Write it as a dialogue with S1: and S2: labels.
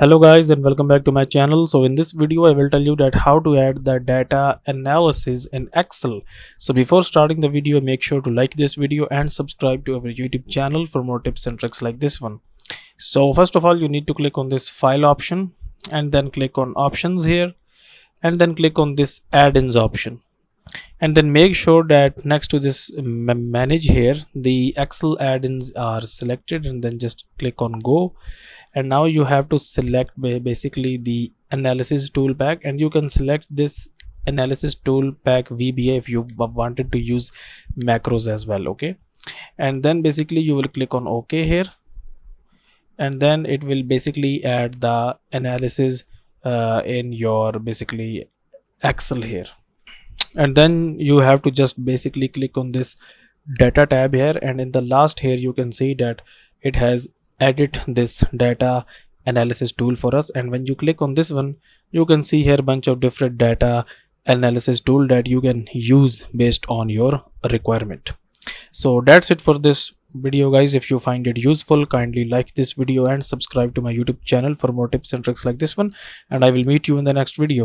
S1: Hello guys and welcome back to my channel. So in this video I will tell you that how to add the data analysis in Excel. So before starting the video, make sure to like this video and subscribe to our YouTube channel for more tips and tricks like this one. So first of all, you need to click on this file option and then click on options here and then click on this add-ins option, and then make sure that next to this manage here the Excel add-ins are selected, and then just click on go. And now you have to select basically the analysis tool pack, and you can select this analysis tool pack VBA if you wanted to use macros as well. Okay, and then basically you will click on OK here, and then it will basically add the analysis in your basically Excel here. And then you have to just basically click on this data tab here, and in the last here you can see that it has added this data analysis tool for us. And when you click on this one, you can see here a bunch of different data analysis tool that you can use based on your requirement. So that's it for this video guys. If you find it useful, kindly like this video and subscribe to my YouTube channel for more tips and tricks like this one, and I will meet you in the next video.